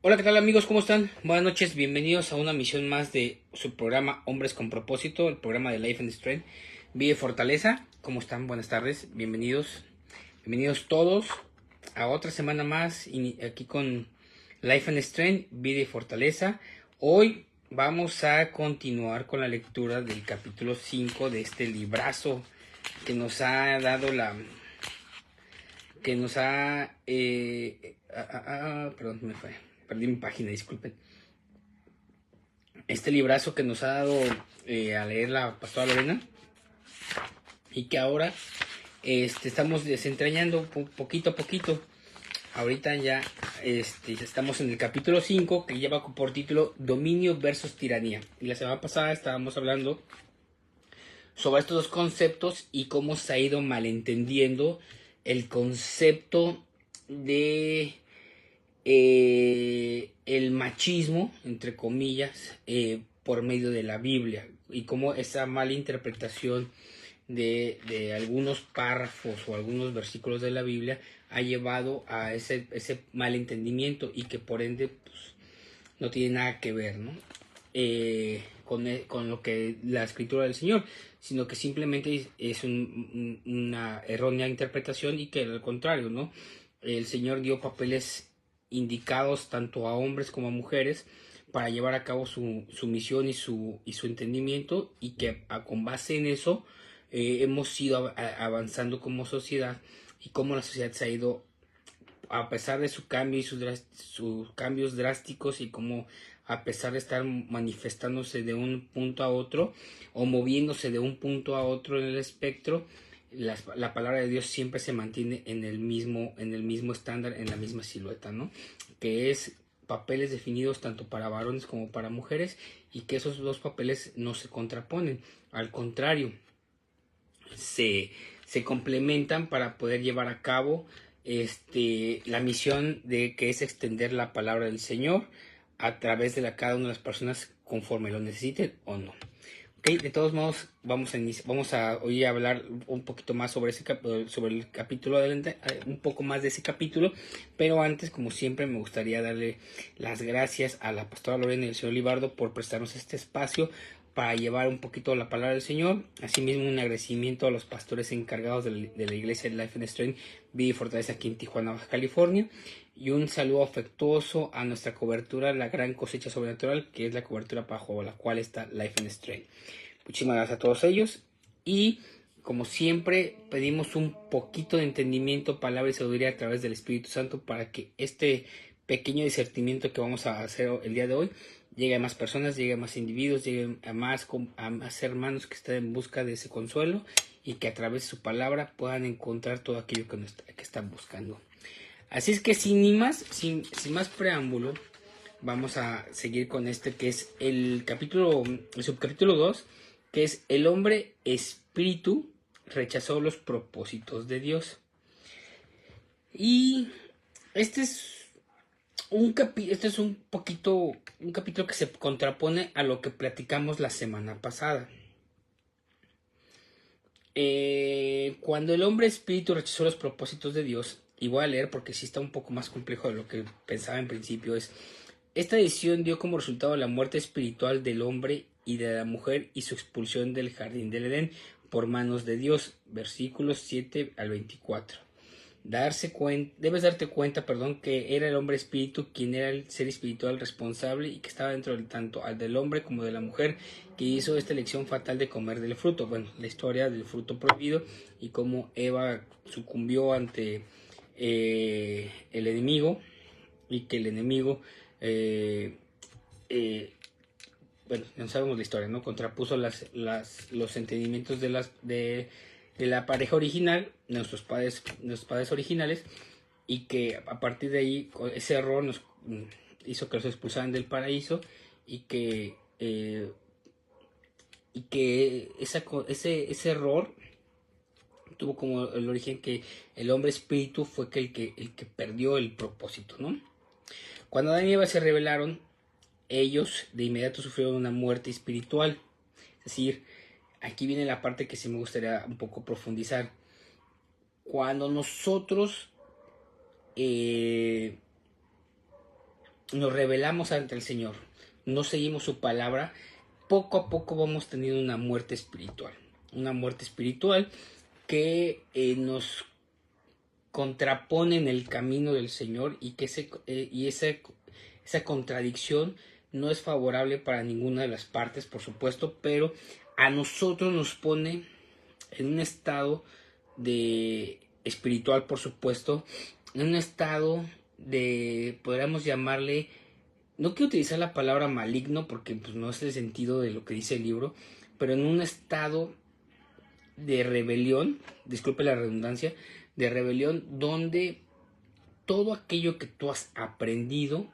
Hola, ¿qué tal amigos? ¿Cómo están? Buenas noches, bienvenidos a una misión más de su programa Hombres con Propósito, el programa de Life and Strength, Vida y Fortaleza. ¿Cómo están? Buenas tardes, bienvenidos. Bienvenidos todos a otra semana más aquí con Life and Strength, Vida y Fortaleza. Hoy vamos a continuar con la lectura del capítulo 5 de este librazo que nos ha dado que nos ha... perdón, me fue. Perdí mi página, disculpen. Este librazo que nos ha dado a leer la pastora Lorena y que ahora estamos desentrañando poquito a poquito. Ahorita ya estamos en el capítulo 5 que lleva por título Dominio versus Tiranía. Y la semana pasada estábamos hablando sobre estos dos conceptos y cómo se ha ido malentendiendo el concepto de el machismo, entre comillas, por medio de la Biblia y cómo esa mala interpretación de algunos párrafos o algunos versículos de la Biblia ha llevado a ese mal entendimiento y que por ende pues, no tiene nada que ver, ¿no? Con lo que la escritura del Señor, sino que simplemente es una errónea interpretación y que al contrario, ¿no? El Señor dio papeles indicados tanto a hombres como a mujeres para llevar a cabo su misión y su entendimiento y que con base en eso hemos ido avanzando como sociedad y cómo la sociedad se ha ido a pesar de su cambio y sus cambios drásticos y como a pesar de estar manifestándose de un punto a otro o moviéndose de un punto a otro en el espectro, la palabra de Dios siempre se mantiene en el mismo estándar, en la misma silueta, ¿no? Que es papeles definidos tanto para varones como para mujeres y que esos dos papeles no se contraponen, al contrario, se, se complementan para poder llevar a cabo la misión de que es extender la palabra del Señor a través de cada una de las personas conforme lo necesiten o no. Okay, de todos modos, vamos a hoy a hablar un poquito más sobre el capítulo adelante, un poco más de ese capítulo, pero antes, como siempre, me gustaría darle las gracias a la pastora Lorena y al señor Libardo por prestarnos este espacio para llevar un poquito la palabra del Señor. Asimismo, un agradecimiento a los pastores encargados de la iglesia de Life and Strength, Vida y Fortaleza aquí en Tijuana, Baja California. Y un saludo afectuoso a nuestra cobertura, la gran cosecha sobrenatural, que es la cobertura bajo la cual está Life and Strength. Muchísimas gracias a todos ellos. Y como siempre, pedimos un poquito de entendimiento, palabra y sabiduría a través del Espíritu Santo para que este pequeño discernimiento que vamos a hacer el día de hoy llegue a más personas, llegue a más individuos, llegue a más hermanos que estén en busca de ese consuelo y que a través de su palabra puedan encontrar todo aquello que están buscando. Así es que sin más preámbulo, vamos a seguir con este que es el subcapítulo 2, que es el hombre espíritu rechazó los propósitos de Dios. Y este es un capítulo que se contrapone a lo que platicamos la semana pasada. Cuando el hombre espíritu rechazó los propósitos de Dios, y voy a leer porque sí está un poco más complejo de lo que pensaba en principio, esta decisión dio como resultado la muerte espiritual del hombre y de la mujer y su expulsión del jardín del Edén por manos de Dios, versículos 7 al 24. Debes darte cuenta, que era el hombre espíritu quien era el ser espiritual responsable y que estaba dentro del tanto al del hombre como de la mujer que hizo esta elección fatal de comer del fruto. Bueno, la historia del fruto prohibido y cómo Eva sucumbió ante el enemigo y que el enemigo bueno, no sabemos la historia, ¿no? Contrapuso los entendimientos de la pareja original, nuestros padres originales, y que a partir de ahí ese error nos hizo que los expulsaran del paraíso y que ese error tuvo como el origen que el hombre espíritu fue el que perdió el propósito, ¿no? Cuando Adán y Eva se rebelaron, ellos de inmediato sufrieron una muerte espiritual. Es decir, aquí viene la parte que sí me gustaría un poco profundizar. Cuando nosotros nos rebelamos ante el Señor, no seguimos su palabra, poco a poco vamos teniendo una muerte espiritual. Una muerte espiritual que nos contrapone en el camino del Señor y que esa contradicción no es favorable para ninguna de las partes, por supuesto, pero a nosotros nos pone en un estado de espiritual, por supuesto, en un estado de, podríamos llamarle, no quiero utilizar la palabra maligno porque pues, no es el sentido de lo que dice el libro, pero en un estado de rebelión, disculpe la redundancia, de rebelión donde todo aquello que tú has aprendido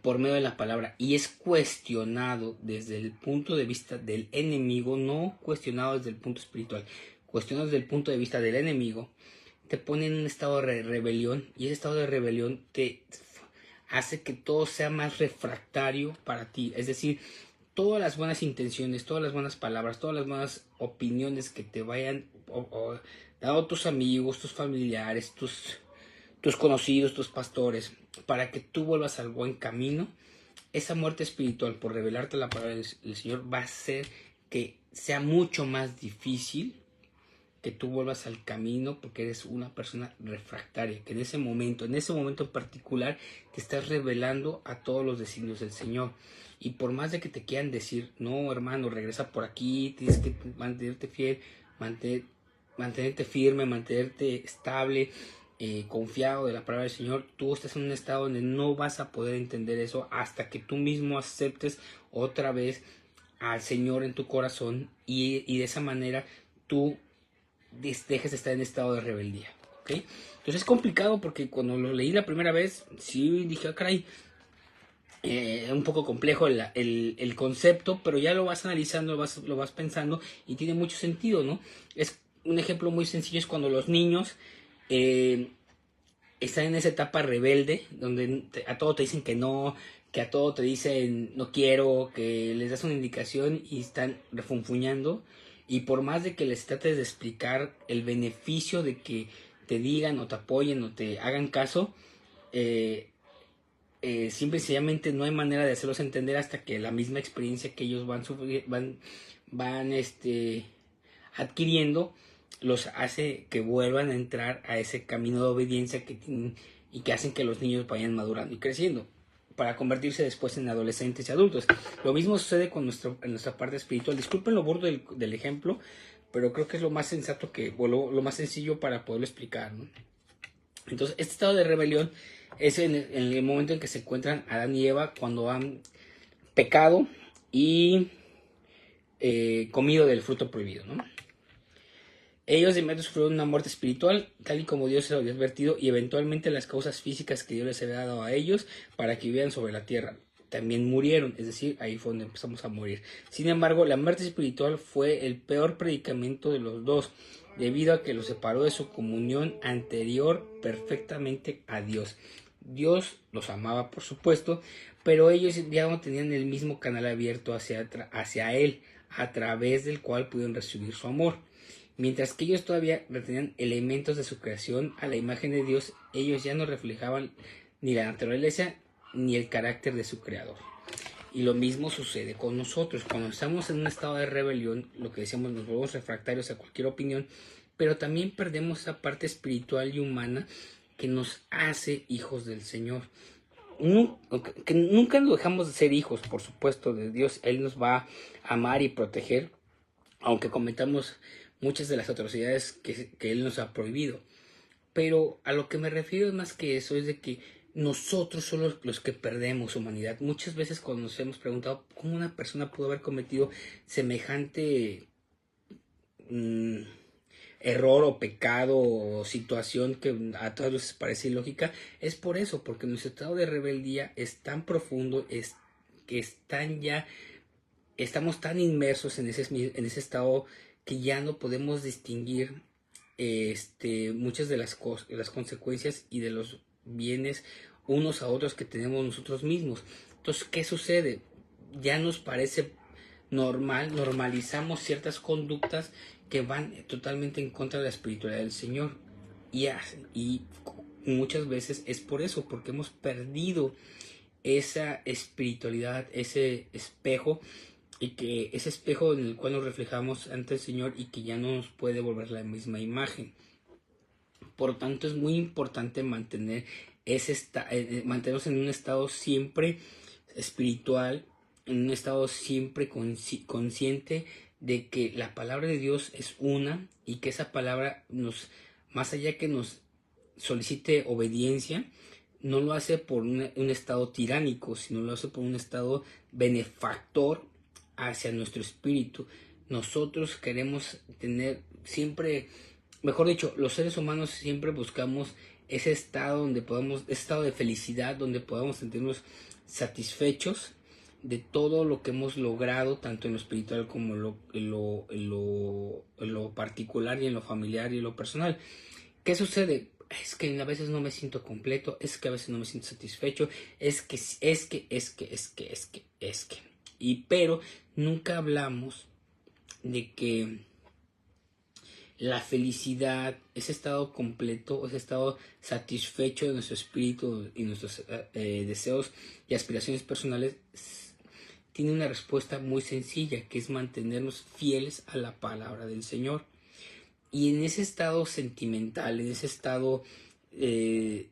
por medio de la palabra y es cuestionado desde el punto de vista del enemigo, no cuestionado desde el punto espiritual, cuestionado desde el punto de vista del enemigo, te pone en un estado de rebelión y ese estado de rebelión te hace que todo sea más refractario para ti, es decir, todas las buenas intenciones, todas las buenas palabras, todas las buenas opiniones que te vayan dado tus amigos, tus familiares, tus conocidos, tus pastores, para que tú vuelvas al buen camino, esa muerte espiritual por revelarte la palabra del Señor va a hacer que sea mucho más difícil que tú vuelvas al camino porque eres una persona refractaria, que en ese momento en particular, te estás revelando a todos los designios del Señor. Y por más de que te quieran decir, no hermano, regresa por aquí, tienes que mantenerte fiel, mantenerte firme, mantenerte estable, confiado de la palabra del Señor, tú estás en un estado donde no vas a poder entender eso hasta que tú mismo aceptes otra vez al Señor en tu corazón y de esa manera tú dejes de estar en estado de rebeldía, ¿ok? Entonces es complicado porque cuando lo leí la primera vez, sí dije, caray, un poco complejo el concepto, pero ya lo vas analizando, lo vas pensando y tiene mucho sentido, ¿no? Es un ejemplo muy sencillo, es cuando los niños están en esa etapa rebelde, donde a todo te dicen que no, que a todo te dicen no quiero, que les das una indicación y están refunfuñando. Y por más de que les trates de explicar el beneficio de que te digan o te apoyen o te hagan caso, simple y sencillamente no hay manera de hacerlos entender hasta que la misma experiencia que ellos van adquiriendo los hace que vuelvan a entrar a ese camino de obediencia que tienen y que hacen que los niños vayan madurando y creciendo para convertirse después en adolescentes y adultos. Lo mismo sucede con en nuestra parte espiritual. Disculpen lo burdo del ejemplo, pero creo que es lo más sensato o lo más sencillo para poderlo explicar, ¿no? Entonces, este estado de rebelión es en el momento en que se encuentran Adán y Eva cuando han pecado y comido del fruto prohibido, ¿no? Ellos de inmediato sufrieron una muerte espiritual, tal y como Dios se lo había advertido, y eventualmente las causas físicas que Dios les había dado a ellos para que vivieran sobre la tierra también murieron, es decir, ahí fue donde empezamos a morir. Sin embargo, la muerte espiritual fue el peor predicamento de los dos, debido a que los separó de su comunión anterior perfectamente a Dios. Dios los amaba, por supuesto, pero ellos ya no tenían el mismo canal abierto hacia Él, a través del cual pudieron recibir su amor. Mientras que ellos todavía retenían elementos de su creación a la imagen de Dios, ellos ya no reflejaban ni la naturaleza ni el carácter de su creador. Y lo mismo sucede con nosotros. Cuando estamos en un estado de rebelión, lo que decíamos, nos volvemos refractarios a cualquier opinión, pero también perdemos esa parte espiritual y humana que nos hace hijos del Señor. Que nunca nos dejamos de ser hijos, por supuesto, de Dios. Él nos va a amar y proteger, aunque cometamos muchas de las atrocidades que Él nos ha prohibido. Pero a lo que me refiero es más que eso, es de que nosotros somos los que perdemos humanidad. Muchas veces cuando nos hemos preguntado cómo una persona pudo haber cometido semejante error o pecado o situación que a todas veces parece ilógica, es por eso, porque nuestro estado de rebeldía es tan profundo, que estamos tan inmersos en ese estado que ya no podemos distinguir muchas de las consecuencias y de los bienes unos a otros que tenemos nosotros mismos. Entonces, ¿qué sucede? Ya nos parece normalizamos ciertas conductas que van totalmente en contra de la espiritualidad del Señor y muchas veces es por eso, porque hemos perdido esa espiritualidad, ese espejo, y que ese espejo en el cual nos reflejamos ante el Señor y que ya no nos puede devolver la misma imagen. Por lo tanto, es muy importante mantenernos en un estado siempre espiritual, en un estado siempre consciente de que la palabra de Dios es una y que esa palabra más allá que nos solicite obediencia, no lo hace por un estado tiránico, sino lo hace por un estado benefactor hacia nuestro espíritu. Nosotros queremos tener siempre, mejor dicho, los seres humanos siempre buscamos ese estado ese estado de felicidad, donde podamos sentirnos satisfechos de todo lo que hemos logrado, tanto en lo espiritual como en lo particular y en lo familiar y en lo personal. ¿Qué sucede? Es que a veces no me siento completo, es que a veces no me siento satisfecho, pero nunca hablamos de que la felicidad, ese estado completo, ese estado satisfecho de nuestro espíritu y nuestros deseos y aspiraciones personales, tiene una respuesta muy sencilla, que es mantenernos fieles a la palabra del Señor. Y en ese estado sentimental, en ese estado que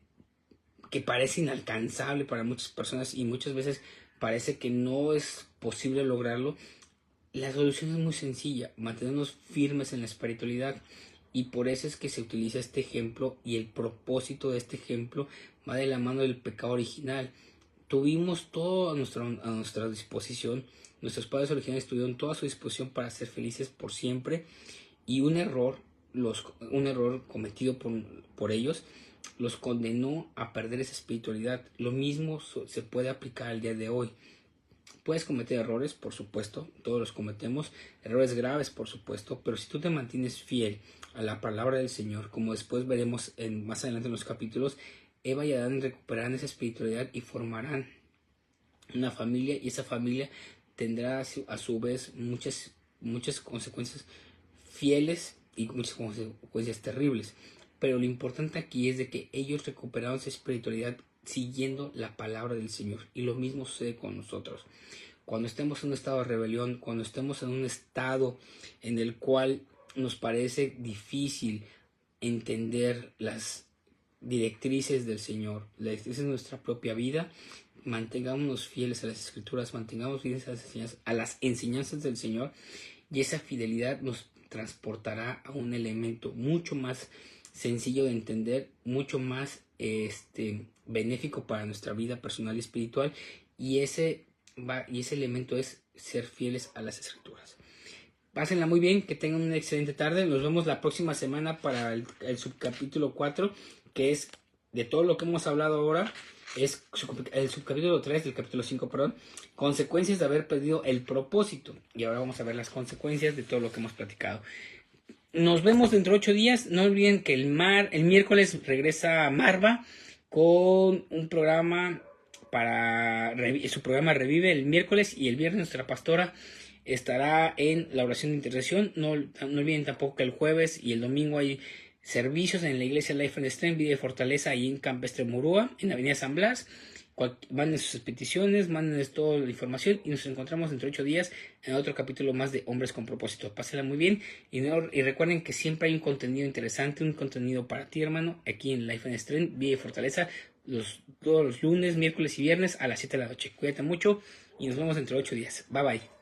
parece inalcanzable para muchas personas y muchas veces parece que no es posible lograrlo, la solución es muy sencilla: mantenernos firmes en la espiritualidad. Y por eso es que se utiliza este ejemplo, y el propósito de este ejemplo va de la mano del pecado original. Tuvimos todo a nuestra disposición, nuestros padres originales tuvieron toda a su disposición para ser felices por siempre, y un error cometido por ellos los condenó a perder esa espiritualidad. Lo mismo se puede aplicar al día de hoy. Puedes cometer errores, por supuesto, todos los cometemos, errores graves, por supuesto, pero si tú te mantienes fiel a la palabra del Señor, como después veremos más adelante en los capítulos, Eva y Adán recuperarán esa espiritualidad y formarán una familia, y esa familia tendrá a su vez muchas consecuencias fieles y muchas consecuencias terribles. Pero lo importante aquí es de que ellos recuperaron esa espiritualidad siguiendo la palabra del Señor, y lo mismo sucede con nosotros. Cuando estemos en un estado de rebelión, cuando estemos en un estado en el cual nos parece difícil entender las directrices del Señor, las directrices de nuestra propia vida, mantengámonos fieles a las Escrituras, mantengamos fieles a las enseñanzas del Señor, y esa fidelidad nos transportará a un elemento mucho más sencillo de entender, mucho más benéfico para nuestra vida personal y espiritual, y ese elemento es ser fieles a las Escrituras. Pásenla muy bien, que tengan una excelente tarde. Nos vemos la próxima semana para el subcapítulo 4, que es de todo lo que hemos hablado ahora. Es el subcapítulo 3 del capítulo 5, perdón. Consecuencias de haber perdido el propósito. Y ahora vamos a ver las consecuencias de todo lo que hemos platicado. Nos vemos dentro de 8 días. No olviden que el miércoles regresa Marva con un programa su programa Revive el miércoles, y el viernes nuestra pastora estará en la oración de intercesión. No olviden tampoco que el jueves y el domingo hay servicios en la iglesia Life and Strength, Vida y Fortaleza, ahí en Campestre Murúa, en la avenida San Blas. Manden sus peticiones, manden toda la información, y nos encontramos dentro de 8 días en otro capítulo más de Hombres con Propósito. Pásenla muy bien, y recuerden que siempre hay un contenido interesante, un contenido para ti, hermano, aquí en Life and Strength, Vida y Fortaleza, todos los lunes, miércoles y viernes a las 7 de la noche. Cuídate mucho y nos vemos dentro de 8 días. Bye bye.